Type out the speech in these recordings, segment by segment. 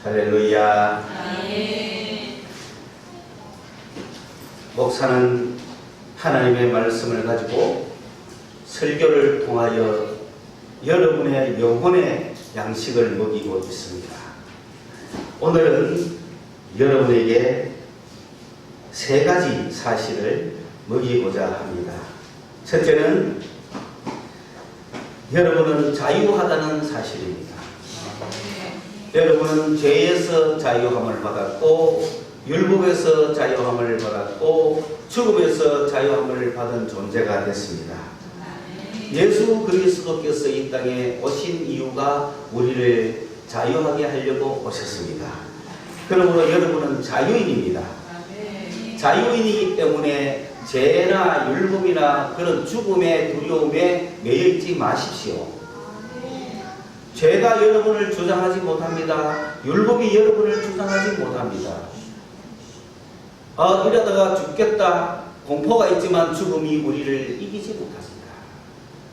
할렐루야. 아멘. 목사는 하나님의 말씀을 가지고 설교를 통하여 여러분의 영혼의 양식을 먹이고 있습니다. 오늘은 여러분에게 세 가지 사실을 먹이고자 합니다. 첫째는 여러분은 자유하다는 사실입니다. 여러분은 죄에서 자유함을 받았고, 율법에서 자유함을 받았고, 죽음에서 자유함을 받은 존재가 됐습니다. 예수 그리스도께서 이 땅에 오신 이유가 우리를 자유하게 하려고 오셨습니다. 그러므로 여러분은 자유인입니다. 자유인이기 때문에 죄나 율법이나 그런 죽음의 두려움에 매여있지 마십시오. 죄가 여러분을 주장하지 못합니다. 율법이 여러분을 주장하지 못합니다. 이러다가 죽겠다 공포가 있지만 죽음이 우리를 이기지 못합니다.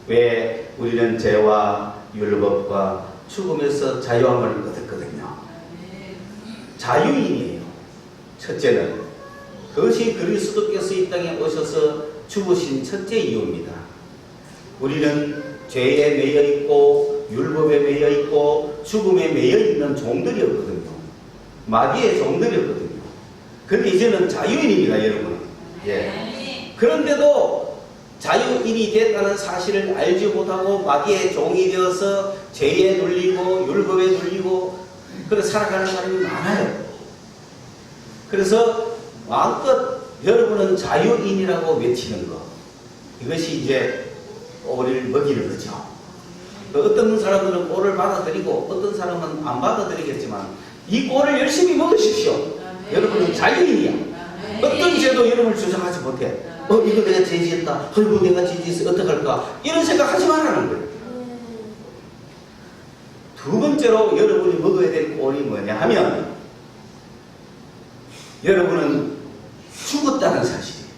왜? 우리는 죄와 율법과 죽음에서 자유함을 얻었거든요. 자유인이에요. 첫째는 그것이 그리스도께서 이 땅에 오셔서 죽으신 첫째 이유입니다. 우리는 죄에 매여있고 율법에 매여있고 죽음에 매여있는 종들이었거든요. 마귀의 종들이었거든요. 그런데 이제는 자유인입니다, 여러분. 예. 그런데도 자유인이 됐다는 사실을 알지 못하고 마귀의 종이 되어서 죄에 눌리고 율법에 눌리고 그렇게 살아가는 사람이 많아요. 그래서 마음껏 여러분은 자유인이라고 외치는 것, 이것이 이제 우리를 먹이는 거죠. 어떤 사람들은 꼴을 받아들이고 어떤 사람은 안 받아들이겠지만 이 꼴을 열심히 먹으십시오. 여러분은 자유인이야. 어떤 죄도 여러분을 주장하지 못해. 이거 내가 죄지었다. 아이고 내가 죄지었어. 어떡할까. 이런 생각 하지 말라는 거예요. 두 번째로 여러분이 먹어야 될 꼴이 뭐냐 하면 여러분은 죽었다는 사실이에요.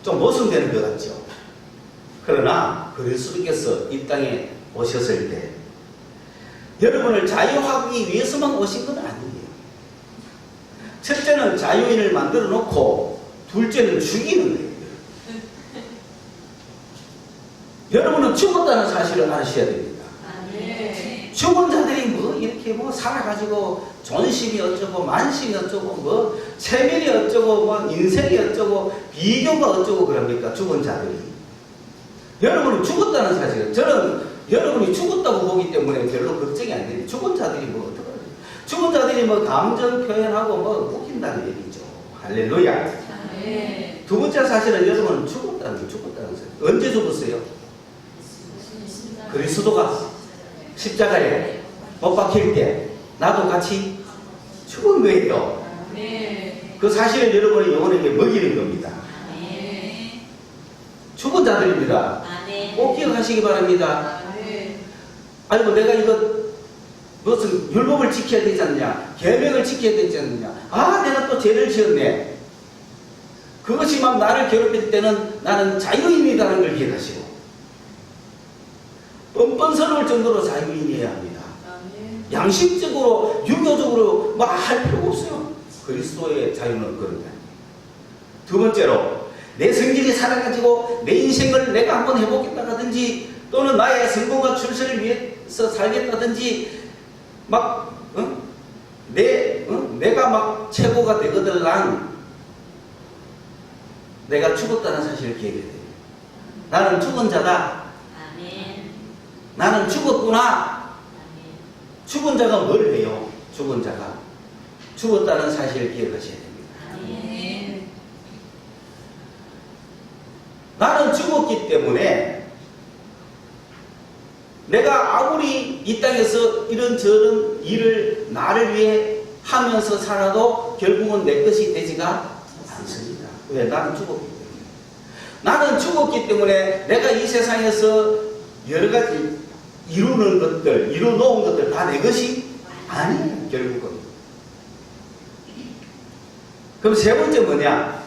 좀 모순되는 것 같죠. 그러나 그리스도께서 이 땅에 오셨을 때 여러분을 자유하기 위해서만 오신 건 아니에요. 첫째는 자유인을 만들어 놓고 둘째는 죽이는 거예요. 여러분은 죽었다는 사실을 아셔야 됩니다. 죽은 자들이 뭐 이렇게 뭐 살아가지고 존심이 어쩌고 만심이 어쩌고 뭐 체면이 어쩌고 뭐 인생이 어쩌고 비교가 어쩌고 그럽니까? 죽은 자들이. 여러분은 죽었다는 사실. 저는 여러분이 죽었다고 보기 때문에 별로 걱정이 안 됩니다. 죽은 자들이 뭐 어떡하지? 죽은 자들이 뭐 감정 표현하고 뭐 웃긴다는 얘기죠. 할렐루야. 두 번째 사실은 여러분은 죽었다는 사실. 언제 죽었어요? 그리스도가 십자가에 못 박힐 때 나도 같이 죽은 거예요. 그 사실을 여러분의 영혼에게 먹이는 겁니다. 죽은 자들입니다. 꼭 기억하시기 바랍니다. 아니 내가 이거 무슨 율법을 지켜야 되지 않느냐, 계명을 지켜야 되지 않느냐, 내가 또 죄를 지었네. 그것이 막 나를 괴롭힐 때는 나는 자유인이라는 걸 기억하시고 뻔뻔스러울 정도로 자유인이어야 합니다. 양심적으로 유교적으로 막 할 필요가 없어요. 그리스도의 자유는 그런 게 아니에요. 두 번째로 내 성질이 살아가지고 내 인생을 내가 한번 해보겠다든지 또는 나의 성공과 출세를 위해서 살겠다든지 막 내가 막 최고가 되거들랑 내가 죽었다는 사실을 기억해야 돼요. 나는 죽은 자다. 나는 죽었구나. 죽은 자가 뭘 해요? 죽은 자가 죽었다는 사실을 기억하셔야 됩니다. 나는 죽었기 때문에 내가 아무리 이 땅에서 이런저런 일을 나를 위해 하면서 살아도 결국은 내 것이 되지가 않습니다. 왜? 나는 죽었기 때문에. 나는 죽었기 때문에 내가 이 세상에서 여러 가지 이루는 것들, 이루놓은 것들 다 내 것이 아니에요. 결국은. 그럼 세 번째 뭐냐?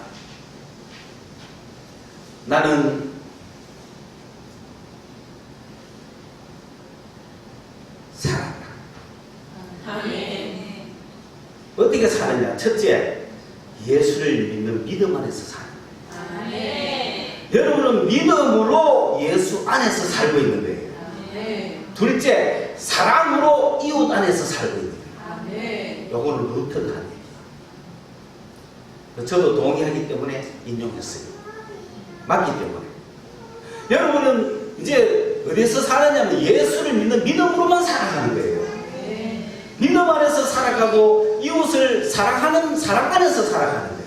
나는 살았다. 어떻게 사느냐? 첫째, 예수를 믿는 믿음 안에서 사는 거예요. 여러분은 믿음으로 예수 안에서 살고 있는 거예요. 둘째, 사랑으로 이웃 안에서 살고 있는 거예요. 요거는 루터가 한 얘기예요. 저도 동의하기 때문에 인용했어요. 맞기 때문에. 여러분은 이제 어디서 사느냐면 예수를 믿는 믿음으로만 살아가는 거예요. 믿음 안에서 살아가고 이웃을 사랑하는 사랑 안에서 살아가는 거예요.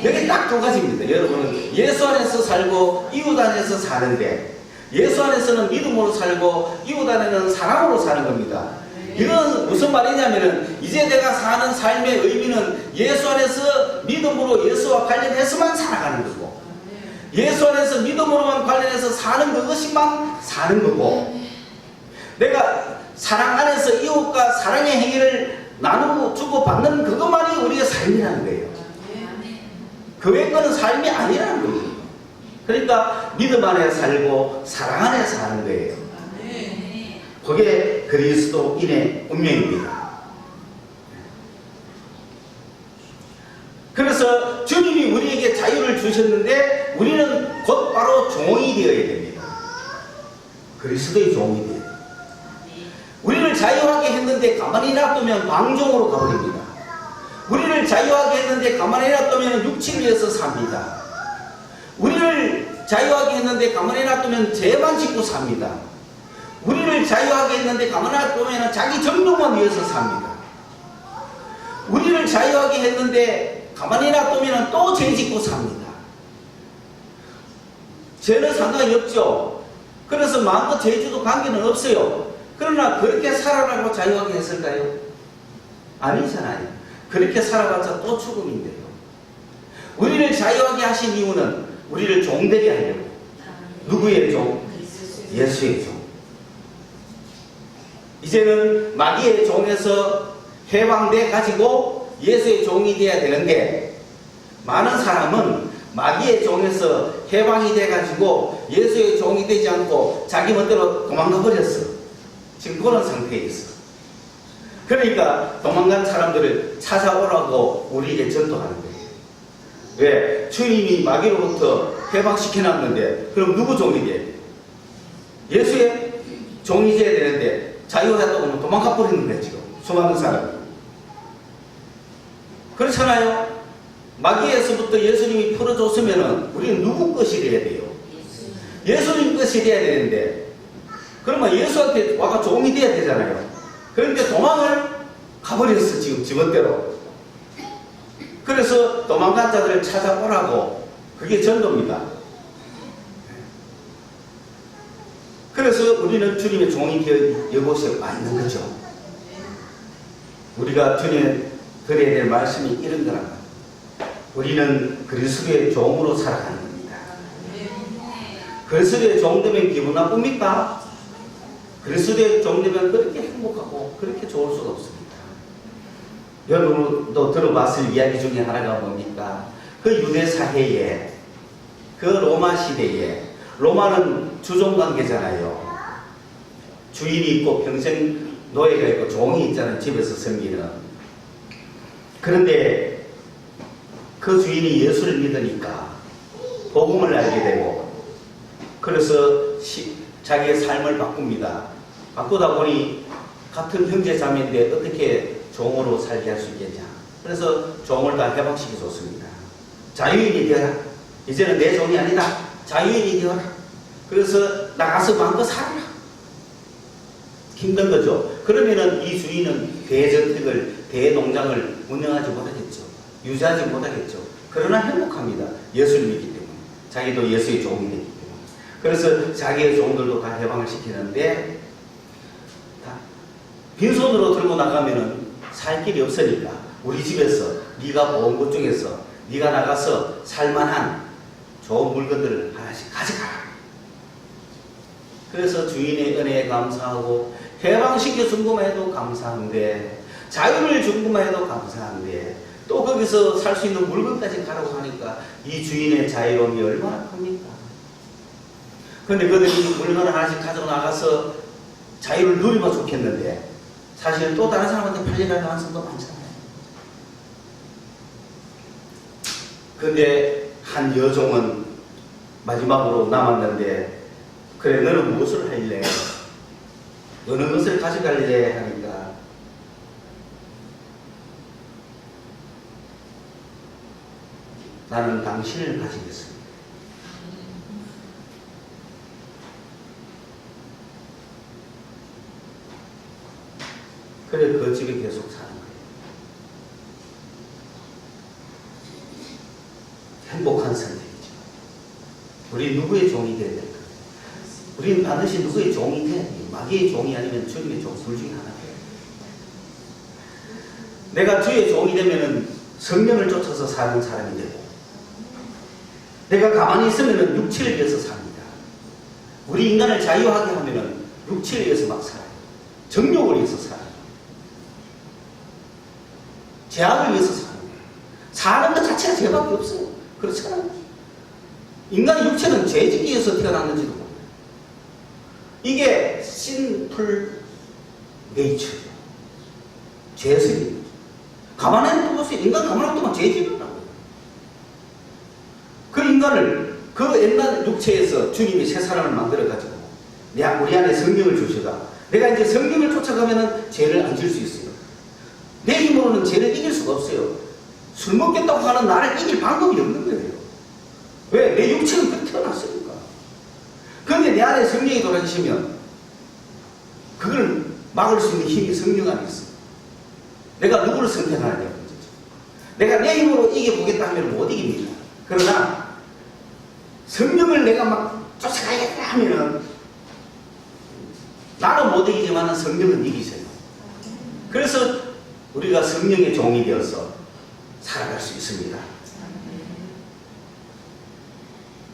여기 딱 두 가지입니다. 여러분은 예수 안에서 살고 이웃 안에서 사는데, 예수 안에서는 믿음으로 살고 이웃 안에는 사랑으로 사는 겁니다. 이건 무슨 말이냐면은 이제 내가 사는 삶의 의미는 예수 안에서 믿음으로 예수와 관련해서만 살아가는 거고, 예수 안에서 믿음으로만 관련해서 사는 그것이만 사는 거고, 내가 사랑 안에서 이웃과 사랑의 행위를 나누고 주고받는 그것만이 우리의 삶이라는 거예요. 그 외의 거는 삶이 아니라는 거예요. 그러니까 믿음 안에 살고 사랑 안에 사는 거예요. 그게 그리스도인의 운명입니다. 그래서 주님이 우리에게 자유를 주셨는데 우리는 곧바로 종이 되어야 됩니다. 그리스도의 종이 되어야 됩니다. 우리를 자유하게 했는데 가만히 놔두면 방종으로 가버립니다. 우리를 자유하게 했는데 가만히 놔두면 육체를 위해서 삽니다. 우리를 자유하게 했는데 가만히 놔두면 죄만 짓고 삽니다. 우리를 자유하게 했는데 가만히 놔두면 자기 정욕만 위해서 삽니다. 우리를 자유하게 했는데 가만히 놔두면 또 죄 짓고 삽니다. 죄는 상관이 없죠. 그래서 마음껏 죄지도 관계는 없어요. 그러나 그렇게 살아라고 자유하게 했을까요? 아니잖아요. 그렇게 살아봤자 또 죽음인데요. 우리를 자유하게 하신 이유는 우리를 종되게 하려고. 누구의 종? 예수의 종. 이제는 마귀의 종에서 해방돼 가지고 예수의 종이 되어야 되는데, 많은 사람은 마귀의 종에서 해방이 돼 가지고 예수의 종이 되지 않고 자기 멋대로 도망가 버렸어. 지금 그런 상태에 있어. 그러니까 도망간 사람들을 찾아오라고 우리에게 전도하는 거예요. 왜? 주님이 마귀로부터 해방시켜놨는데 그럼 누구 종이 돼? 예수의 종이 돼야 되는데 자유하다고 하면 도망가 버리는 거예요. 지금 수많은 사람이. 그렇잖아요. 마귀에서부터 예수님이 풀어줬으면 우리는 누구 것이 돼야 돼요? 예수님 것이 돼야 되는데, 그러면 예수한테 와가 종이 돼야 되잖아요. 그런데 도망을 가버렸어. 지금 지멋대로. 그래서 도망간 자들을 찾아오라고. 그게 전도입니다. 그래서 우리는 주님의 종이 되어 이곳에 와 있는 거죠. 우리가 주님의 드려야 될 말씀이 이런 거란 말이에요. 우리는 그리스도의 종으로 살아가는 겁니다. 그리스도의 종 되면 기분 나쁩니까? 그리스도의 종 되면 그렇게 행복하고 그렇게 좋을 수가 없습니다. 여러분도 들어봤을 이야기 중에 하나가 뭡니까? 그 유대 사회에, 그 로마 시대에, 로마는 주종관계잖아요. 주인이 있고 평생 노예가 있고 종이 있잖아요. 집에서 섬기는. 그런데 그 주인이 예수를 믿으니까 복음을 알게 되고, 그래서 자기의 삶을 바꿉니다. 바꾸다 보니 같은 형제 자매인데 어떻게 종으로 살게 할 수 있겠냐. 그래서 종을 다 해방시켜 줬습니다. 자유인이 되어라. 이제는 내 종이 아니다. 자유인이 되어라. 그래서 나가서 마음껏 살아라. 힘든 거죠. 그러면은 이 주인은 대저택을, 대농장을 운영하지 못하겠죠. 유지하지 못하겠죠. 그러나 행복합니다. 예수를 믿기 때문에. 자기도 예수의 종이 되기 때문에. 그래서 자기의 종들도 다 해방을 시키는데, 다 빈손으로 들고 나가면은 살 길이 없으니까 우리 집에서 네가 모은 것 중에서 네가 나가서 살만한 좋은 물건들을 하나씩 가져가라. 그래서 주인의 은혜에 감사하고, 해방시켜 준 것만 해도 감사한데, 자유를 준 것만 해도 감사한데, 또 거기서 살 수 있는 물건까지 가라고 하니까 이 주인의 자유로움이 얼마나 큽니까? 그런데 그들이 물건을 하나씩 가지고 나가서 자유를 누리면 좋겠는데 사실 또 다른 사람한테 팔려갈 가능성도 많잖아요. 근데 한 여종은 마지막으로 남았는데, 그래 너는 무엇을 할래? 어느 것을 가져갈래? 하니까 나는 당신을 가지겠습니다. 그래 그 집에 계속 사는 거예요. 행복한 선택이죠. 우리 누구의 종이 돼야 될까? 우리는 반드시 누구의 종이 돼야 돼요. 마귀의 종이 아니면 주님의 종, 둘 중에 하나 돼요. 내가 주의 종이 되면은 성령을 쫓아서 사는 사람이 되고, 내가 가만히 있으면은 육체를 위해서 삽니다. 우리 인간을 자유하게 하면은 육체를 위해서 막 살아요. 정욕을 위해서 살아요. 제약을 위해서 사는 거예요. 사는 것 자체가 죄밖에 없어요. 그렇잖아요. 인간의 육체는 죄짓기 위해서 태어났는지도 몰라요. 이게 심플 네이처죠. 죄성입니다. 가만히 두고서 인간 가만히 두면 죄짓는다고요. 그 인간을 그 옛날 육체에서 주님이 새 사람을 만들어가지고 우리 안에 성령을 주시다. 내가 이제 성령을 쫓아가면은 죄를 안 질 수 있어요. 내 힘으로는 죄를 이길 수가 없어요. 술 먹겠다고 하는 나를 이길 방법이 없는 거예요. 왜? 내 육체는 그렇게 태어났으니까. 그런데 내 안에 성령이 돌아주시면 그걸 막을 수 있는 힘이 성령 안에 있어요. 내가 누구를 선택하느냐는 문제죠. 내가 내 힘으로 이겨보겠다 하면 못 이깁니다. 그러나 성령을 내가 막 쫓아가야겠다 하면은 나는 못 이기지만 성령은 이기세요. 그래서 우리가 성령의 종이 되어서 살아갈 수 있습니다.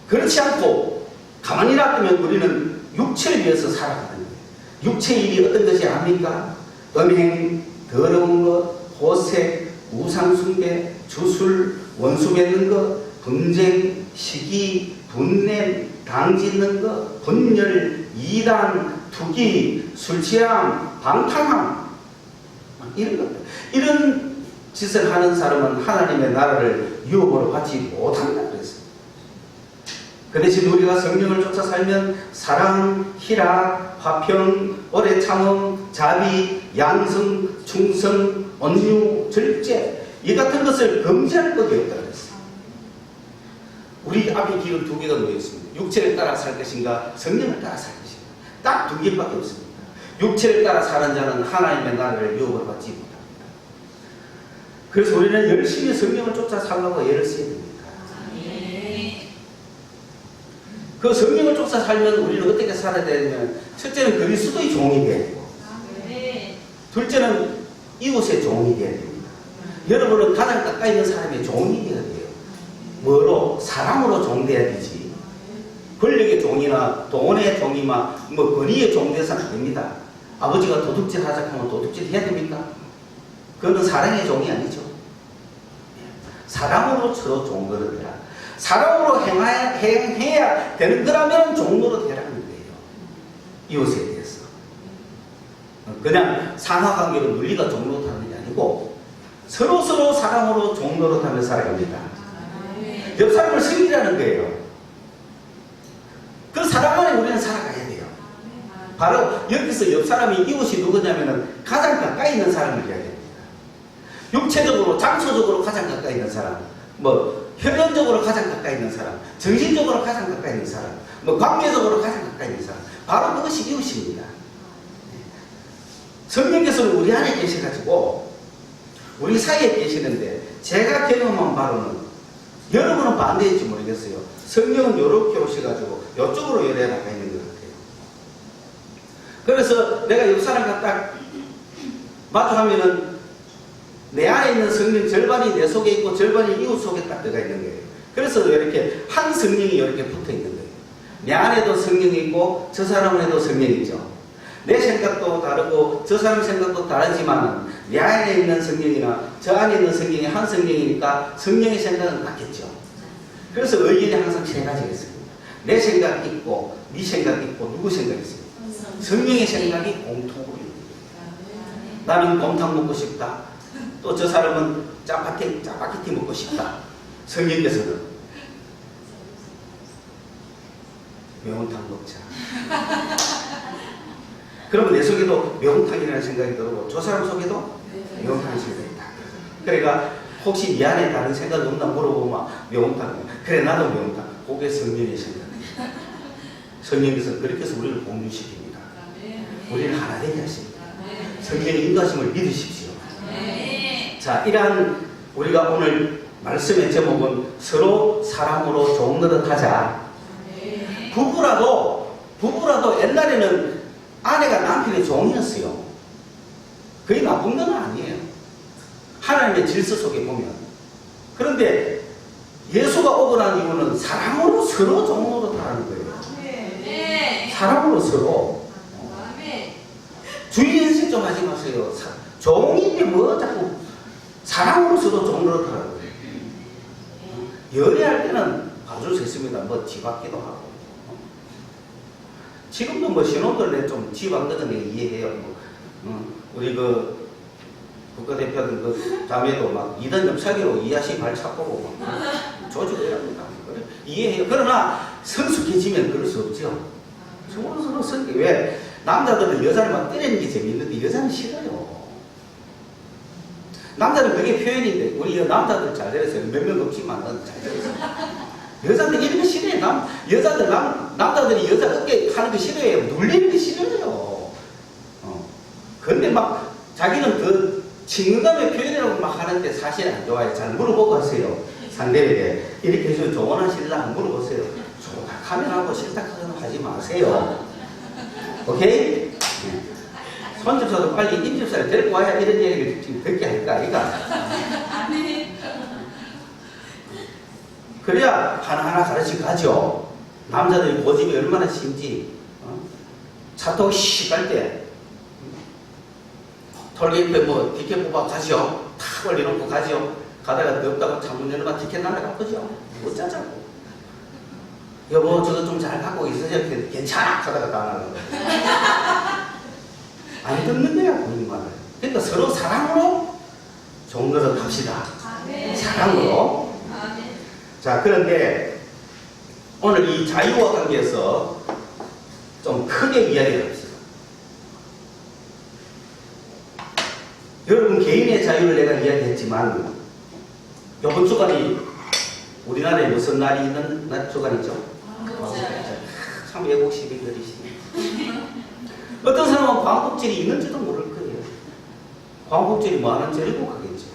그렇지 않고 가만히 놔두면 우리는 육체를 위해서 살아가는 거예요. 육체의 일이 어떤 것이 압니까? 음행, 더러운 것, 호색, 우상숭배, 주술, 원수 맺는 것, 분쟁, 시기, 분냄, 당짓는 것, 분열, 이단, 투기, 술취함, 방탕함, 이런 것. 이런 짓을 하는 사람은 하나님의 나라를 유업으로 받지 못한다 그랬어요. 그 대신 우리가 성령을 쫓아 살면 사랑, 희락, 화평, 오래 참음, 자비, 양성, 충성, 온유, 절제, 이 같은 것을 금지할 것이 없다 그랬어요. 우리 앞에 길은 두 개가 놓여 있습니다. 육체를 따라 살 것인가, 성령을 따라 살 것인가. 딱 두 개밖에 없습니다. 육체를 따라 사는 자는 하나님의 나라를 유업으로 받지 못합니다. 그래서 우리는 열심히 성령을 쫓아 살려고 애를 써야 됩니다. 그 성령을 쫓아 살면 우리는 어떻게 살아야 되냐면, 첫째는 그리스도의 종이 돼야 되고, 둘째는 이웃의 종이 돼야 됩니다. 여러분은 가장 가까이 있는 사람의 종이 되어야 돼요. 뭐로? 사랑으로 종돼야 되지. 권력의 종이나 돈의 종이나 뭐 권위의 종 돼서는 안 됩니다. 아버지가 도둑질 하자 하면 도둑질 해야 됩니까? 그거는 사랑의 종이 아니죠. 사랑으로 서로 종노릇 해라. 사랑으로 행해야 되는 거라면 종노릇 해라는 거예요. 이웃에 대해서. 그냥 상하관계로 논리가 종노릇하는 게 아니고 서로 사랑으로 종노릇하며 살아갑니다. 옆 사람을 섬기라는 거예요. 그 사랑 안에 우리는 살아가야 돼요. 바로 여기서 옆 사람이 이웃이 누구냐면은 가장 가까이 있는 사람을 이야기합니다. 육체적으로, 장소적으로 가장 가까이 있는 사람, 뭐 혈연적으로 가장 가까이 있는 사람, 정신적으로 가장 가까이 있는 사람, 뭐 관계적으로 가장 가까이 있는 사람, 바로 그것이 이웃입니다. 성령께서는 우리 안에 계셔가지고 우리 사이에 계시는데, 제가 경험한 바로는, 여러분은 반대일지 모르겠어요. 성령은 이렇게 오셔가지고 이쪽으로 열에 나가 있는 것 같아요. 그래서 내가 옆 사람과 딱 마주하면은 내 안에 있는 성령 절반이 내 속에 있고 절반이 이웃 속에 딱 들어가 있는 거예요. 그래서 이렇게 한 성령이 이렇게 붙어 있는 거예요. 내 안에도 성령이 있고 저 사람에도 성령이 있죠. 내 생각도 다르고 저 사람 생각도 다르지만 내 안에 있는 성령이나 저 안에 있는 성령이 한 성령이니까 성령의 생각은 같겠죠. 그래서 의견이 항상 세 가지가 있습니다. 내 생각이 있고 네 생각이 있고 누구 생각이 있습니다. 성령의 생각이 공통으로 있습니다. 나는 곰탕 먹고 싶다. 또 저 사람은 짜파게티 먹고 싶다. 성경께서는 매운탕 먹자. 그러면 내 속에도 매운탕이라는 생각이 들고 저 사람 속에도 매운탕이 생각이 다. 그러니까 혹시 미안해 다른 생각이 없나 물어보면 매운탕. 그래 나도 매운탕. 그게 성령의 생각입니다. 성령께서 그렇게 해서 우리를 공유시킵니다. 우리를 하나 되게 하십니다. 성령의 인도하심을 믿으십시오. 자, 이러한 우리가 오늘 말씀의 제목은 서로 사랑으로 좋은 것을 하자. 부부라도 옛날에는 아내가 남편의 종이었어요. 그게 나쁜 건 아니에요. 하나님의 질서 속에 보면. 그런데 예수가 오고 난 이유는 사랑으로 서로 종으로 하는 거예요. 사랑으로 서로. 주의 인식 좀 하지 마세요. 종인데 뭐 자꾸 사랑으로 서로 종으로 하라고. 연애할 때는 봐줄 수 있습니다. 뭐 집앞기도 하고. 지금도 뭐 신혼들 좀 집안거든 내가 이해해요. 우리 그 국가대표들 그 자매도 막 2단 사기로 이하시 발 차보고 조직을 합니다. 이해해요. 그러나 성숙해지면 그럴 수 없죠. 서로 성격. 왜? 남자들은 여자를 막 때리는 게 재밌는데 여자는 싫어요. 남자는 그게 표현인데 우리 남자들 잘 되었어요. 몇 명 없지만 잘 되었어요. 여자들 이런 거 싫어해요. 남자들이 여자 어깨 하는 거 싫어해요. 눌리는 거 싫어해요. 근데 막 자기는 그 친근감의 표현이라고 막 하는데 사실 안 좋아요. 잘 물어보고 하세요. 상대에게 이렇게 해서 조언하실라 물어보세요. 조각하면하고 싫다 하지 마세요. 오케이? 손집사도 빨리 임집사를 데리고 와야 이런 얘기를 지금 듣게 할까 아이가? 그래야 하나하나 가르치고 가죠. 남자들이 고집이 얼마나 심지. 차 타고 갈 때 톨게이트에 뭐 티켓 뽑아 가죠. 탁 올려놓고 가죠. 가다가 덥다고 창문 열어봐 티켓 날아가보죠. 어쩌자고. 여보 저거 좀 잘 갖고 있으세요? 괜찮아. 하다가 다 나가고. 안 듣는 거야 본인 말을. 그러니까 서로 사랑으로 좋은 것을 합시다. 사랑으로. 자, 그런데 오늘 이 자유와 관계에서 좀 크게 이야기를 합시다. 여러분 개인의 자유를 내가 이야기했지만 이번 주간이 우리나라에 무슨 날이 있는 주간이죠? 참 애국심이 그리시네. 어떤 사람은 광복절이 있는지도 모를 거예요. 광복절이 뭐 하는 절이고 하겠죠.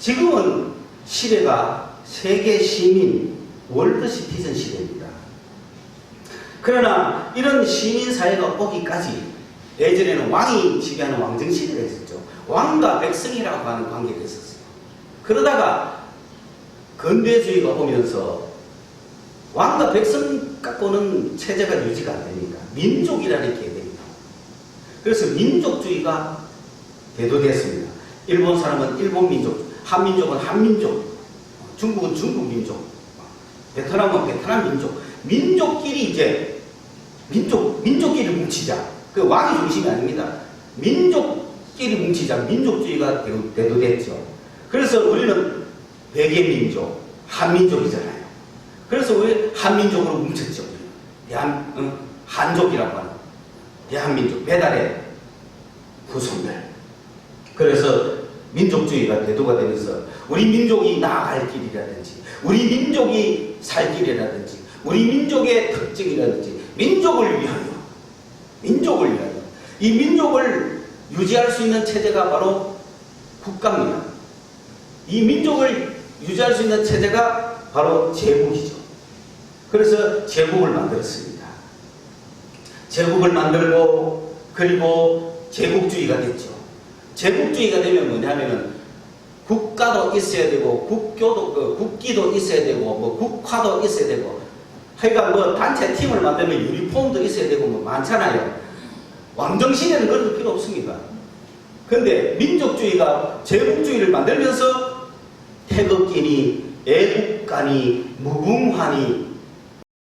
지금은 시대가 세계 시민 월드 시티즌 시대입니다. 그러나 이런 시민 사회가 오기까지 예전에는 왕이 지배하는 왕정 시대가 있었죠. 왕과 백성이라고 하는 관계가 있었어요. 그러다가 근대주의가 오면서 왕과 백성 갖고는 체제가 유지가 안 되니까 민족이라는 개념이 나옵니다. 그래서 민족주의가 대두됐습니다. 일본 사람은 일본 민족, 한민족은 한민족, 중국은 중국 민족, 베트남은 베트남 민족, 민족끼리 이제 민족끼리 뭉치자. 그 왕이 중심이 아닙니다. 민족끼리 뭉치자. 민족주의가 대두됐죠. 그래서 우리는 백예민족, 한민족이잖아요. 그래서 우리 한민족으로 뭉쳤죠. 한족이라고 하는 대한민족, 배달의 후손들. 그래서 민족주의가 대두가 되면서 우리 민족이 나아갈 길이라든지 우리 민족이 살 길이라든지 우리 민족의 특징이라든지 민족을 위하여 이 민족을 유지할 수 있는 체제가 바로 국가입니다. 이 민족을 유지할 수 있는 체제가 바로 제국이죠. 그래서 제국을 만들었습니다. 제국을 만들고 그리고 제국주의가 됐죠. 제국주의가 되면 뭐냐면은 국가도 있어야 되고 국기도 있어야 되고 뭐 국화도 있어야 되고 하여간 뭐 단체 팀을 만들면 유니폼도 있어야 되고 뭐 많잖아요. 왕정시대는 그런 거 필요 없습니다. 그런데 민족주의가 제국주의를 만들면서 태극기니 애국가니 무궁화니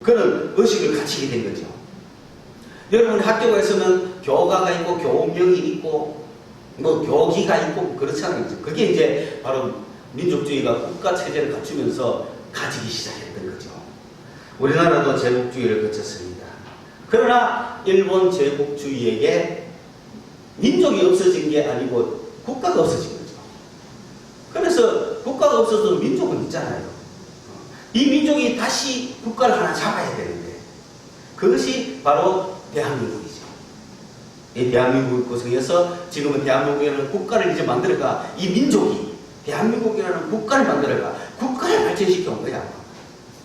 그런 의식을 갖추게 된 거죠. 여러분 학교에서는 교가가 있고 교명이 있고 뭐 교기가 있고 그렇잖아요. 그게 이제 바로 민족주의가 국가 체제를 갖추면서 가지기 시작했던 거죠. 우리나라도 제국주의를 거쳤습니다. 그러나 일본 제국주의에게 민족이 없어진 게 아니고 국가가 없어진 거죠. 그래서 국가가 없어도 민족은 있잖아요. 이 민족이 다시 국가를 하나 잡아야 되는데 그것이 바로 대한민국이죠. 이 대한민국을 구성해서 지금은 대한민국이라는 국가를 이제 만들어가 이 민족이 대한민국이라는 국가를 만들어가 국가를 발전시켜 온 거야.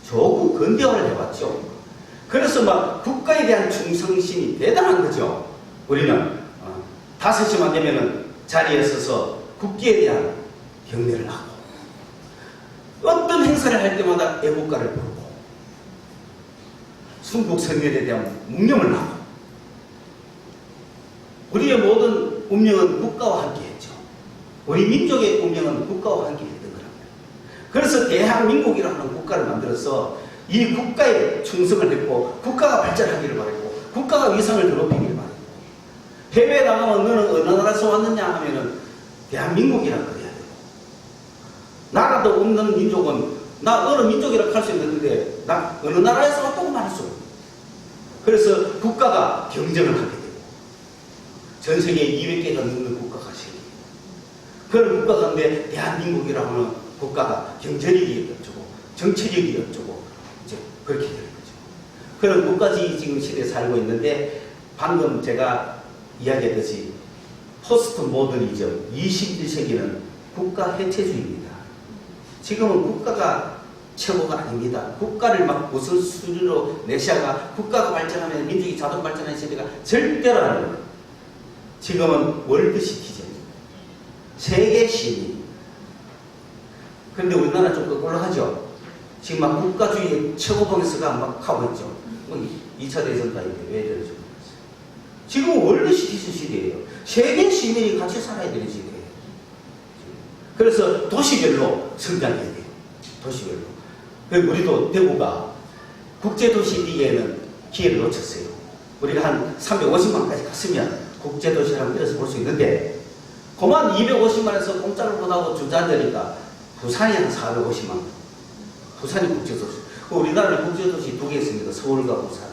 조국 근대화를 해왔죠. 그래서 막 국가에 대한 충성심이 대단한 거죠. 우리는 5시만 되면은 자리에 서서 국기에 대한 경례를 하고 어떤 행사를 할 때마다 애국가를 부르고 순국선열에 대한 묵념을 하고 우리의 모든 운명은 국가와 함께 했죠. 우리 민족의 운명은 국가와 함께 했던 거랍니다. 그래서 대한민국이라는 국가를 만들어서 이 국가에 충성을 했고 국가가 발전하기를 바랬고 국가가 위상을 더 높이기를 바랬고 해외에 나가면 너는 어느 나라에서 왔느냐 하면은 대한민국이라고 그래야 되고 나라도 없는 민족은 나 어느 민족이라고 할 수 있는데 나 어느 나라에서 왔다고 말할 수 없어요. 그래서 국가가 경쟁을 하게 되고 전 세계에 200개가 넘는 국가가 생기고 그런 국가 가운데 대한민국이라고 하는 국가가 경제력이 어쩌고 정치력이 어쩌고 이제 그렇게 되는 거죠. 그런 국가주의 지금 시대에 살고 있는데 방금 제가 이야기했듯이 포스트 모더니즘 21세기는 국가 해체주의입니다. 지금은 국가가 최고가 아닙니다. 국가를 막 무슨 수준으로 내시아가 국가가 발전하면 민족이 자동 발전하는 시대가 절대로 아닙니다. 지금은 월드 시티즌, 세계 시민. 그런데 우리나라 좀 거꾸로하죠. 지금 막 국가주의의 최고봉에서가 막 하고 있죠. 2차 대전 다인데 왜 이러죠? 지금 월드 시티즌 시대예요. 세계 시민이 같이 살아야 되는 시대예요. 그래서 도시별로 성장해야 돼요. 도시별로. 우리도 대구가 국제도시에는 기회를 놓쳤어요. 우리가 한 350만까지 갔으면 국제도시라고 이래서 볼 수 있는데 그만 250만에서 공짜로 보다고 주저앉으니까 부산이 한 450만. 부산이 국제도시. 우리나라는 국제도시 2개 있습니다. 서울과 부산.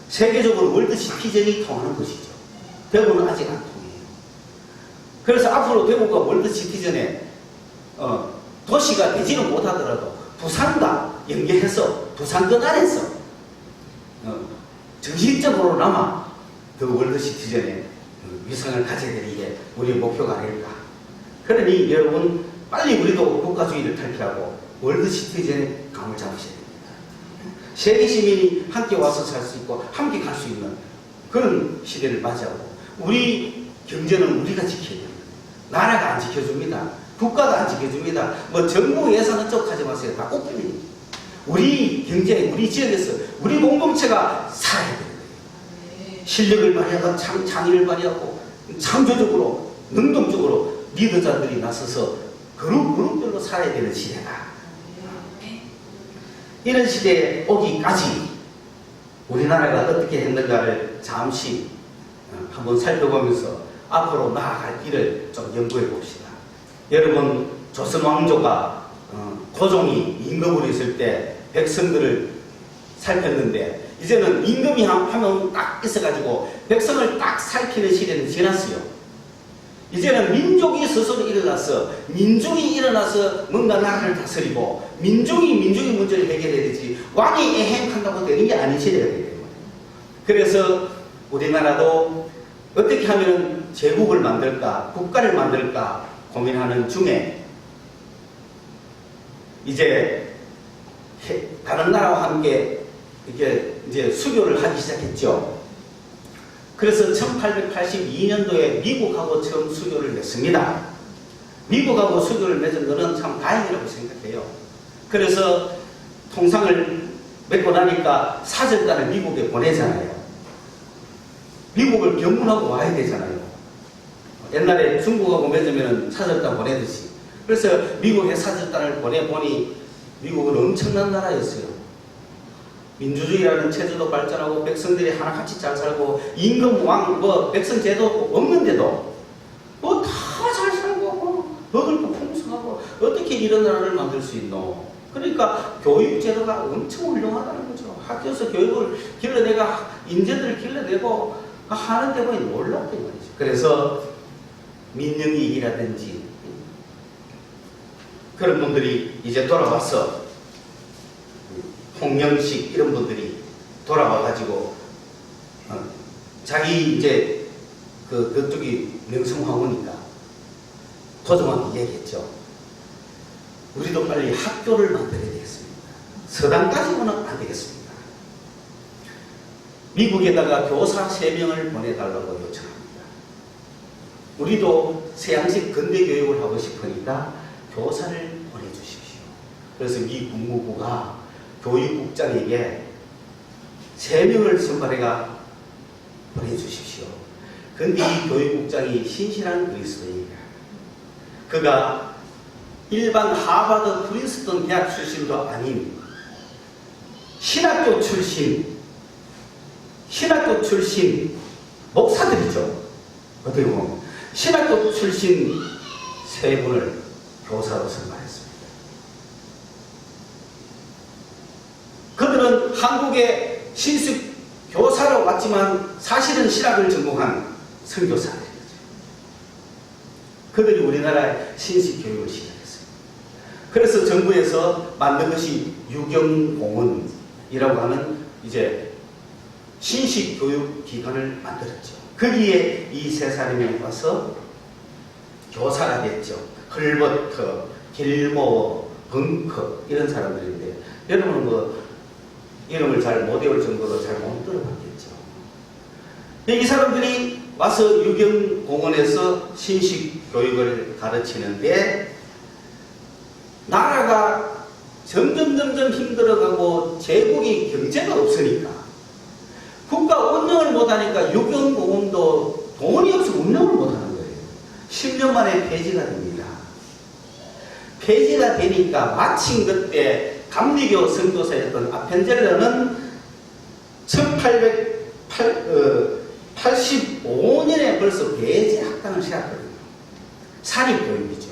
세계적으로 월드 시티즌이 통하는 것이죠. 대구는 아직 안 통해요. 그래서 앞으로 대구가 월드 시티즌에 도시가 되지는 못하더라도 부산과 연계해서 부산권 안에서 정신적으로나마 더 월드 시티즌의 위상을 가져야 되는 게 우리의 목표가 아닐까. 그러니 여러분 빨리 우리도 국가주의를 탈피하고 월드 시티즌의 감을 잡으셔야 됩니다. 세계 시민이 함께 와서 살 수 있고 함께 갈 수 있는 그런 시대를 맞이하고 우리 경제는 우리가 지켜야 됩니다. 나라가 안 지켜줍니다. 국가가 안 지켜줍니다. 뭐 정부 예산은 쪽 하지 마세요. 다 오픈이. 우리 경제, 우리 지역에서 우리 공동체가 살아야 돼요. 실력을 발휘하고 창의를 발휘하고 창조적으로 능동적으로 리더자들이 나서서 그룹별로 살아야 되는 시대다. 이런 시대에 오기까지 우리나라가 어떻게 했는가를 잠시 한번 살펴보면서 앞으로 나아갈 길을 좀 연구해 봅시다. 여러분 조선 왕조가 고종이 임금으로 있을 때 백성들을 살폈는데 이제는 임금이 한 명 딱 있어가지고 백성을 딱 살피는 시대는 지났어요. 이제는 민족이 스스로 일어나서 민중이 일어나서 뭔가 나라를 다스리고 민중이 문제를 해결해야 되지 왕이 애행한다고 되는 게 아닌 시대가 되기 때문에 그래서 우리나라도 어떻게 하면 제국을 만들까 국가를 만들까 고민하는 중에 이제 다른 나라와 함께 이렇게 이제 수교를 하기 시작했죠. 그래서 1882년도에 미국하고 처음 수교를 맺습니다. 미국하고 수교를 맺은 것은 참 다행이라고 생각해요. 그래서 통상을 맺고 나니까 사절단을 미국에 보내잖아요. 미국을 병문하고 와야 되잖아요. 옛날에 중국하고 맺으면 사절단 보내듯이. 그래서 미국에 사절단을 보내보니 미국은 엄청난 나라였어요. 민주주의라는 체제도 발전하고 백성들이 하나같이 잘 살고 임금 왕 백성 제도 없는데도 다 잘 살고 먹을 거 풍성하고 어떻게 이런 나라를 만들 수 있노? 그러니까 교육 제도가 엄청 훌륭하다는 거죠. 학교에서 교육을 길러내가 인재들을 길러내고 하는데 뭐 놀랍단 말이죠. 그래서 민영익이라든지 그런 분들이 이제 돌아와서 홍영식 이런 분들이 돌아와가지고 자기 이제 그쪽이 명성황후니까 도정왕이 얘기했죠. 우리도 빨리 학교를 만들어야 되겠습니다. 서당까지는 안 되겠습니다. 미국에다가 교사 3명을 보내달라고 요청합니다. 우리도 서양식 근대 교육을 하고 싶으니까 교사를 보내주십시오. 그래서 미 국무부가 교육국장에게 3명을 선발해가 보내주십시오. 근데 이 교육국장이 신실한 그리스도인이다. 그가 일반 하버드 프린스턴 대학 출신도 아닌 신학교 출신 목사들이죠. 어떻게 보면 신학교 출신 3분을 교사로 선발했습니다. 그들은 한국에 신식 교사로 왔지만 사실은 신학을 전공한 선교사들이죠. 그들이 우리나라의 신식 교육을 시작했습니다. 그래서 정부에서 만든 것이 유경공원이라고 하는 이제 신식 교육 기관을 만들었죠. 거기에 이 3사람이 와서 교사가 됐죠. 헐버트, 길모, 벙커 이런 사람들인데 여러분은 뭐 이름을 잘 못 외울 정도로 잘 못 들어봤겠죠. 이 사람들이 와서 유경공원에서 신식 교육을 가르치는데 나라가 점점 힘들어가고 제국이 경제가 없으니까 국가 운영을 못하니까 유경공원도 돈이 없어서 운영을 못하는 거예요. 10년 만에 폐지가 됩니다. 폐지가 되니까 마침 그때 감리교 선교사였던 아펜젤러는 1885년에 벌써 배제 학당을 세웠거든요. 사립교육이죠.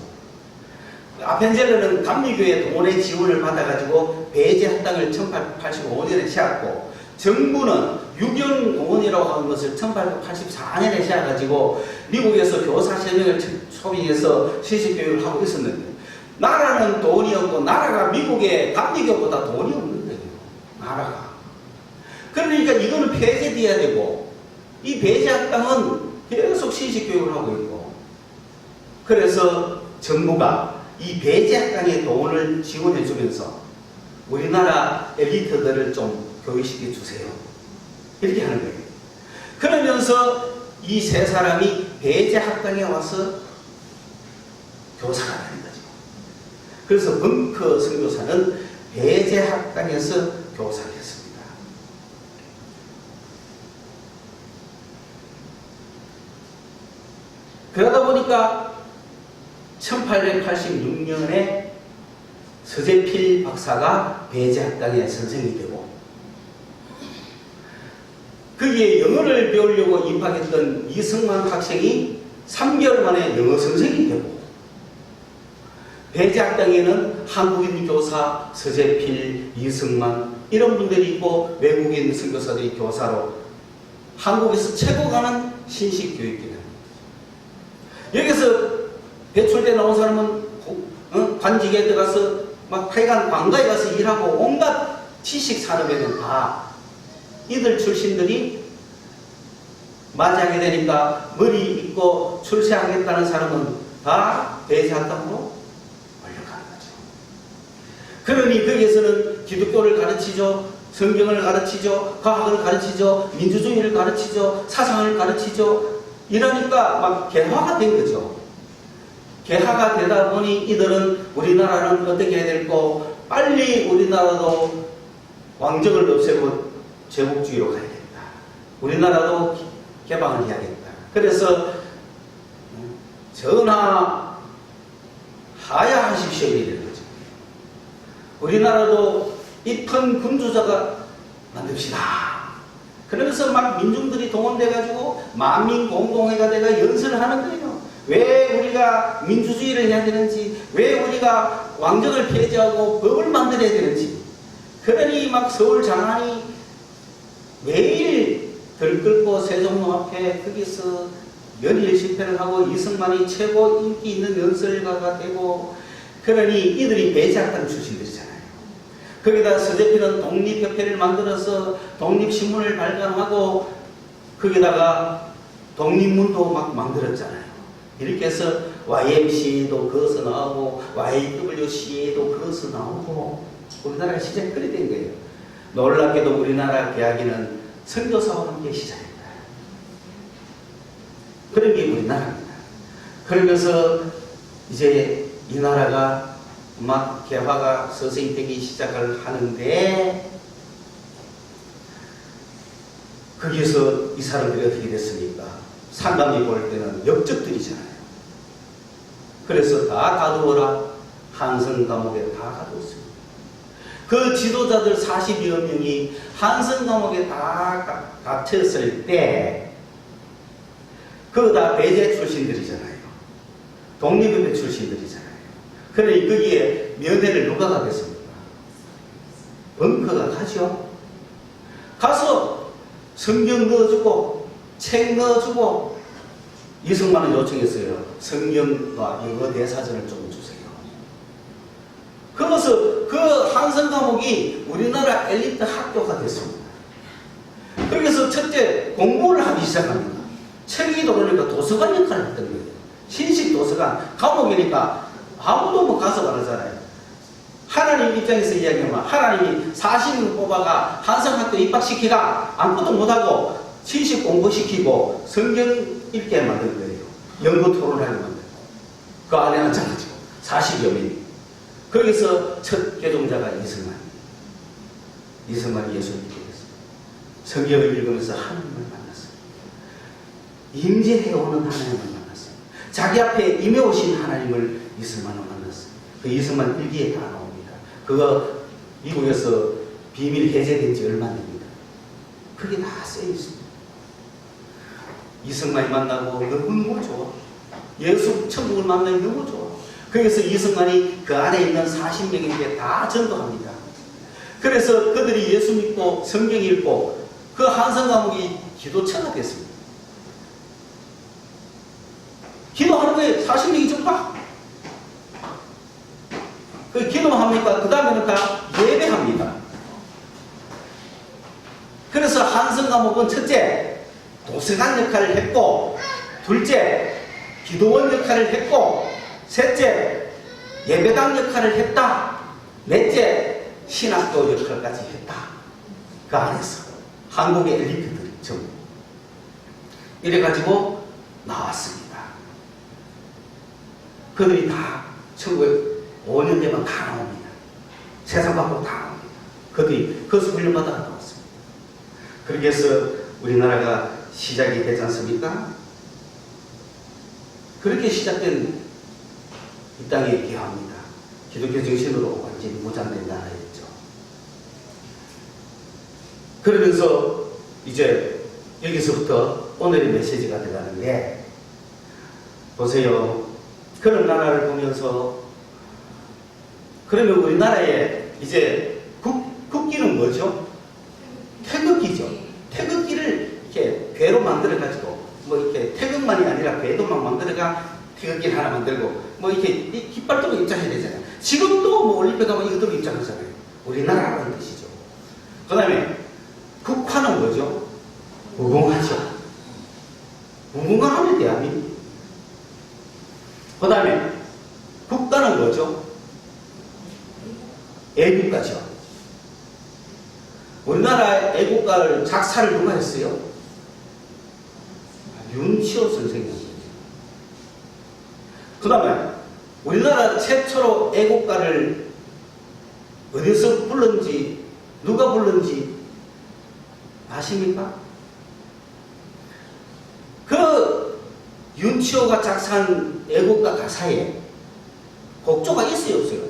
아펜젤러는 감리교의 돈의 지원을 받아가지고 배제 학당을 1885년에 세웠고 정부는 유경공원이라고 하는 것을 1884년에 세워가지고 미국에서 교사 3명을 초빙해서 신식교육을 하고 있었는데 나라는 돈이 없고 나라가 미국의 감리교보다 돈이 없는 거예요. 나라가. 그러니까 이거는 폐지돼야 되고 이 배제학당은 계속 신식교육을 하고 있고 그래서 정부가 이 배제학당에 돈을 지원해 주면서 우리나라 엘리트들을 좀 교육시켜 주세요. 이렇게 하는 거예요. 그러면서 이 3사람이 배제학당에 와서 교사가 되는 거죠. 그래서 벙커 선교사는 배제학당에서 교사가 됐습니다. 그러다 보니까 1886년에 서재필 박사가 배제학당의 선생이 되고 거기에 영어를 배우려고 입학했던 이승만 학생이 3개월 만에 영어 선생이 되고 배제학당에는 한국인 교사 서재필, 이승만 이런 분들이 있고 외국인 선교사들이 교사로 한국에서 최고 가는 신식교육기관. 여기서 배출돼 나온 사람은 관직에 들어가서 막 하여간 관가에 가서 일하고 온갖 지식 산업에는 다 이들 출신들이 맞이하게 되니까 머리 있고 출세하겠다는 사람은 다 배제학당으로 올려가는 거죠. 그러니 거기에서는 기독교를 가르치죠. 성경을 가르치죠. 과학을 가르치죠. 민주주의를 가르치죠. 사상을 가르치죠. 이러니까 막 개화가 된 거죠. 개화가 되다 보니 이들은 우리나라는 어떻게 해야 될고 빨리 우리나라도 왕정을 없애고 제국주의로 가야겠다. 우리나라도 개방을 해야겠다. 그래서 전하하야하십시오 이런 거죠. 우리나라도 이쁜 군주자가 만듭시다. 그러면서 막 민중들이 동원돼가지고 만민공동회가 돼가 연설을 하는 거예요. 왜 우리가 민주주의를 해야 되는지, 왜 우리가 왕정을 폐지하고 법을 만들어야 되는지. 그러니 막 서울 장안이 매일 들끓고 세종로 앞에 거기서 연일 집회를 하고 이승만이 최고 인기 있는 연설가가 되고, 그러니 이들이 배제학당 출신들이잖아요. 거기다 서재필은 독립협회를 만들어서 독립신문을 발간하고 거기다가 독립문도 막 만들었잖아요. 이렇게 해서 YMCA도 거기서 나오고 YWCA도 거기서 나오고 우리나라가 시작이 그래 된 거예요. 놀랍게도 우리나라 개학기는 선교사와 함께 시작했다. 그런 게 우리나라입니다. 그러면서 이제 이 나라가 막 개화가 서서히 되기 시작을 하는데, 거기에서 이 사람들이 어떻게 됐습니까? 상감이 볼 때는 역적들이잖아요. 그래서 다 가두어라. 한성 감옥에 다 가두었습니다. 그 지도자들 40여 명이 한성 감옥에 다 갇혔을 때, 그거 다 배제 출신들이잖아요. 독립협회 출신들이잖아요. 그러니 거기에 면회를 누가 가겠습니까? 벙커가 가죠. 가서 성경 넣어주고 책 넣어주고, 이승만은 요청했어요. 성경과 영어 대사전을 좀 주세요. 그래서 그 한성 감옥이 우리나라 엘리트 학교가 됐습니다. 거기서 첫째 공부를 하기 시작합니다. 책이 들어오니까 도서관 역할을 했던 거예요. 신식 도서관. 감옥이니까 아무도 못 가서 말하잖아요. 하나님 입장에서 이야기하면 하나님이 40명 뽑아가 한성학교 입학시키가 아무것도 못하고 신식 공부시키고 성경 읽게 만든 거예요. 연구 토론하게 만들고 그 안에 앉아가지고 40여 명이. 거기서 첫 개종자가 이승만이 예수를 믿게 됐어요. 성경을 읽으면서 하나님을 만났어요. 임재해오는 하나님을 만났어요. 자기 앞에 임해오신 하나님을 이승만은 만났어요. 그 이승만 일기에 다 나옵니다. 그거 미국에서 비밀 해제된 지 얼마 안 됩니다. 그게 다 쓰여 있습니다. 이승만이 만나고 너무 좋아. 예수 천국을 만나니 너무 좋아. 그래서 이승만이 그 안에 있는 40명인데 다 전도합니다. 그래서 그들이 예수 믿고 성경 읽고 그 한성 감옥이 기도처가 됐습니다. 기도하는 거에 40명이 전부 그 기도합니까? 그 다음에는 다 예배합니다. 그래서 한성 감옥은 첫째 도서관 역할을 했고, 둘째 기도원 역할을 했고, 셋째 예배당 역할을 했다. 넷째 신학교 역할까지 했다. 그 안에서 한국의 엘리트들 전부 이래가지고 나왔습니다. 그들이 다 1905년 되면 다 나옵니다. 세상 밖으로 다 나옵니다. 그들이 그 훈련받아 나왔습니다. 그렇게 해서 우리나라가 시작이 되지 않습니까? 그렇게 시작된 이 땅의 개화입니다. 기독교 정신으로 완전히 무장된 나라였죠. 그러면서 이제 여기서부터 오늘의 메시지가 들어가는데, 보세요. 그런 나라를 보면서, 그러면 우리나라에 이제 국기는 뭐죠? 태극기죠. 태극기를 이렇게 배로 만들어가지고, 뭐 이렇게 태극만이 아니라 배도만 만들어가 태극기를 하나 만들고, 뭐 이렇게 깃발 들고 입장해야 되잖아요. 지금도 뭐 올림픽 가면 이거 들고 입장하잖아요. 우리나라라는 뜻이죠. 그 다음에 국화는 뭐죠? 무궁화죠. 무궁화 하면 대한민국. 그 다음에 국가는 뭐죠? 애국가죠. 우리나라 애국가를 작사를 누가 했어요? 윤치호 선생님. 그 다음에 우리나라 최초로 애국가를 어디서 불렀는지, 누가 불렀는지 아십니까? 그 윤치호가 작사한 애국가 가사에 곡조가 있어요, 없어요?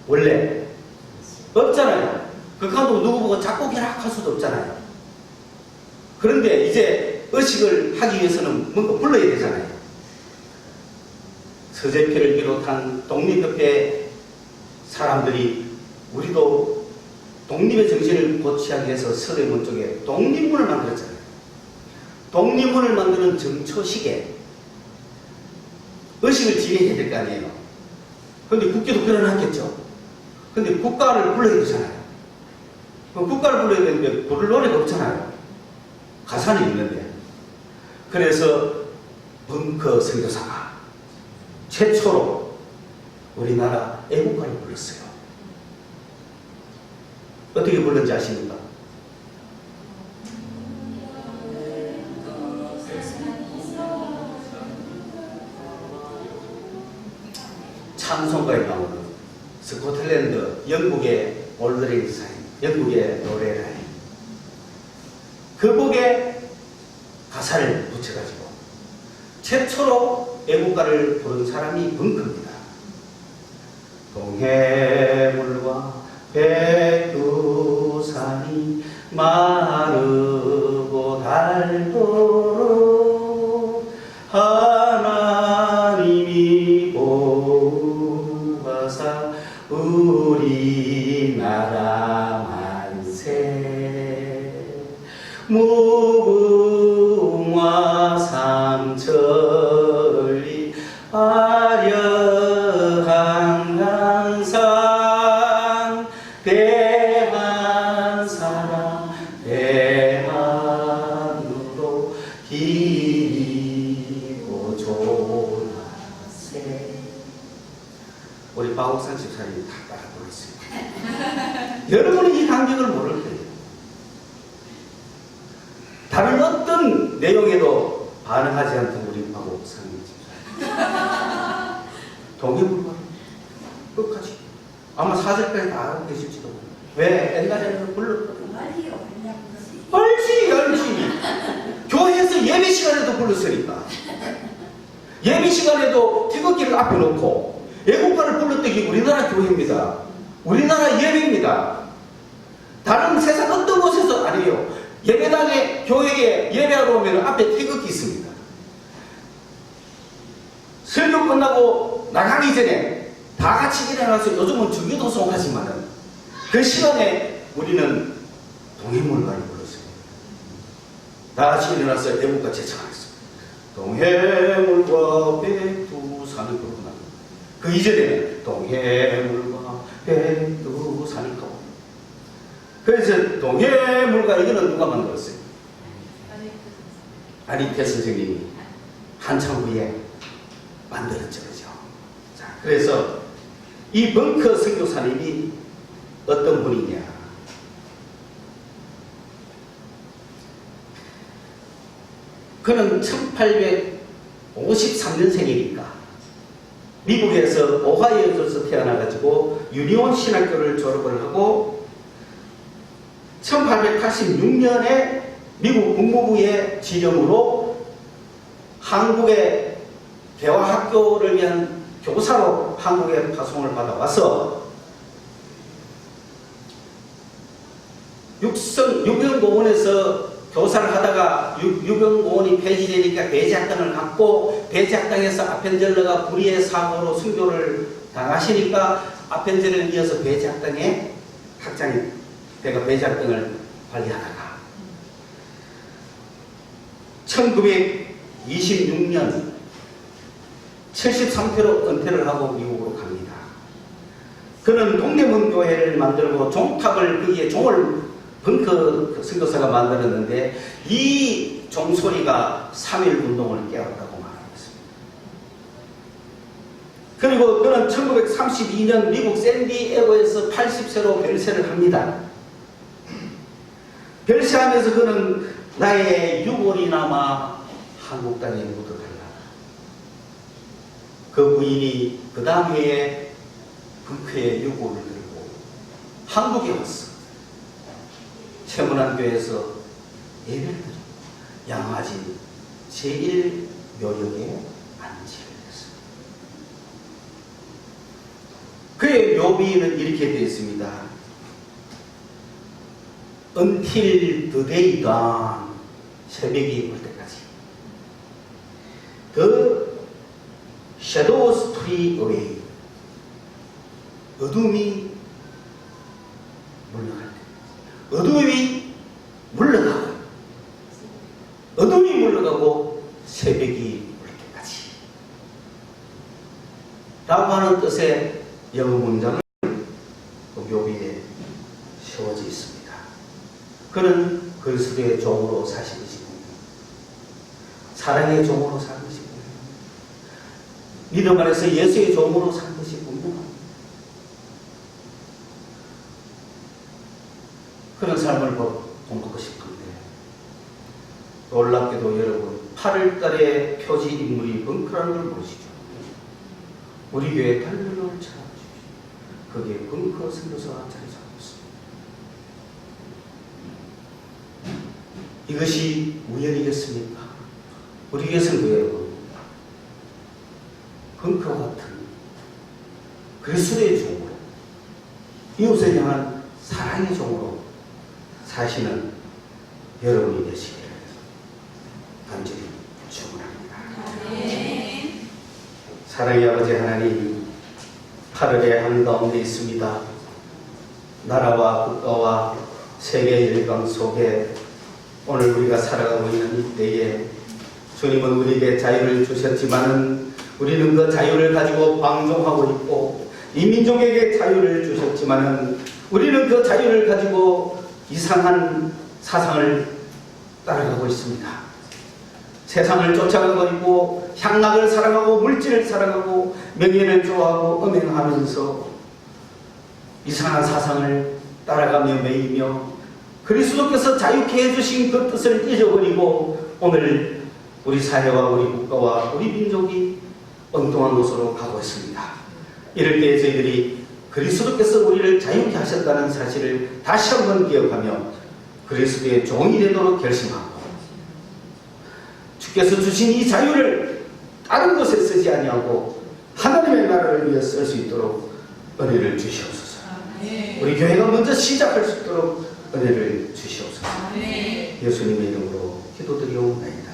원래 없잖아요. 그 그간도 누구 보고 작곡이라 할 수도 없잖아요. 그런데 이제 의식을 하기 위해서는 뭔가 불러야 되잖아요. 서재필을 비롯한 독립협회 사람들이 우리도 독립의 정신을 고취하기 위해서 서대문 쪽에 독립문을 만들었잖아요. 독립문을 만드는 정초식에 의식을 진행해야 될 거 아니에요. 그런데 국기도 끌어놨겠죠. 근데 국가를 불러야 되잖아요. 그럼 국가를 불러야 되는데 부를 노래가 없잖아요. 가사는 있는데. 그래서 벙커 선교사가 최초로 우리나라 애국가를 불렀어요. 어떻게 불렀는지 아십니까? 찬송가에 나오는 스코틀랜드 영국의 올드레인 사인, 영국의 노래라인, 그 곡에 가사를 붙여가지고 최초로 애국가를 부른 사람이 벙커입니다. 동해물과 백두산이 마르고 닳도록 하나님이 보호하사 우리나라 만세. 무궁화 삼천리 화려한 강산 대한 사람 대한으로 기리고 조나세. 우리 박옥산 집사님이 다 따라 불렀습니다. 여러분은 이 감격을 모를 거예요. 다른 어떤 내용에도 반응하지 않던 우리 박옥산 집사님. 동해물과 끝까지. 아마 4절까지 다 알고 계실지도 몰라요. 왜? 옛날에는 불렀거든요. 알지. 교회에서 예배 시간에도 불렀으니까. 예배 시간에도 태극기를 앞에 놓고 애국가를 불렀던 게 우리나라 교회입니다. 우리나라 예배입니다. 다른 세상 어떤 곳에서 아니에요. 예배당에 교회에 예배하러 오면 앞에 태극기 있습니다. 설교 끝나고 나가기 전에 다 같이 일어나서 요즘은 주기도송 하지만은 그 시간에 우리는 동해물가를 불렀어요. 다 같이 일어나서 애국가 제창했어요. 동해물과 백두산을 부르구나. 그 이전에는 동해물과 백두산을 가고. 그래서 동해물과 이거는 누가 만들었어요? 아리태 선생님이 한참 후에 만들었죠. 그죠? 자, 그래서 이 벙커 선교사님이 어떤 분이냐? 그는 1853년생이니까 미국에서 오하이오주에서 태어나가지고 유니온 신학교를 졸업을 하고 1886년에 미국 국무부의 지령으로 한국의 대화학교를 위한 교사로 한국에 파송을 받아와서 육영고원에서 교사를 하다가 육영고원이 폐지되니까 배제학당을 갖고 배제학당에서 아펜젤러가 불의의 사고로 순교를 당하시니까 아펜젤러를 이어서 배제학당에 학장이 내가 배제학당을 관리하다가 1926년 73세로 은퇴를 하고 미국으로 갑니다. 그는 동대문 교회를 만들고 종탑을 거기에 종을 벙커 선교사가 만들었는데 이 종소리가 3.1 운동을 깨웠다고 말하고 있습니다. 그리고 그는 1932년 미국 샌디에고에서 80세로 별세를 합니다. 별세하면서 그는 나의 유골이 남아 한국 땅에 묻어달라. 그 부인이 그 다음 해에 벙커에 유골을 들고 한국에 왔어. 최문안교에서 예배를 드리고 양화진 제1묘역에 안치를 했습니다. 그의 묘비는 이렇게 되어 있습니다. until the day dawn, 새벽이 올 때까지. The shadows flee away, 어둠이 물러갈 때. 어둠이 물러가고, 어둠이 물러가고 새벽이 올 때까지 라고 하는 뜻의 영어 문장을 묘비에 세워져 있습니다. 그는 그리스도의 종으로 사신 것이고, 사랑의 종으로 산 것이고, 믿음 안에서 예수의 종으로 산 것이군요. 그런 삶을 본받고 싶은데, 놀랍게도 여러분 8월달에 표지 인물이 벙커라는 걸 모르시죠? 우리 교회 달력을 찾아보십시오. 거기에 벙커 선교사가 자리 잡고 있습니다. 이것이 우연이겠습니까? 우리 교회 성도 여러분, 벙커와 같은 그리스도의 종으로, 이웃을 향한 사랑의 종으로 사시는 여러분이 되시기를 간절히 축원합니다. 네. 사랑의 아버지 하나님, 8월의 한가운데 있습니다. 나라와 국가와 세계 열강 속에 오늘 우리가 살아가고 있는 이때에 주님은 우리에게 자유를 주셨지만은 우리는 그 자유를 가지고 방종하고 있고, 이 민족에게 자유를 주셨지만은 우리는 그 자유를 가지고 이상한 사상을 따라가고 있습니다. 세상을 쫓아가고 있고, 향락을 사랑하고 물질을 사랑하고 명예를 좋아하고 음행하면서 이상한 사상을 따라가며 매이며 그리스도께서 자유케 해주신 그 뜻을 잊어버리고 오늘 우리 사회와 우리 국가와 우리 민족이 엉뚱한 곳으로 가고 있습니다. 이럴 때 저희들이 그리스도께서 우리를 자유케 하셨다는 사실을 다시 한번 기억하며 그리스도의 종이 되도록 결심하고, 주께서 주신 이 자유를 다른 곳에 쓰지 아니하고 하나님의 나라를 위해 쓸 수 있도록 은혜를 주시옵소서. 우리 교회가 먼저 시작할 수 있도록 은혜를 주시옵소서. 예수님의 이름으로 기도드리옵나이다.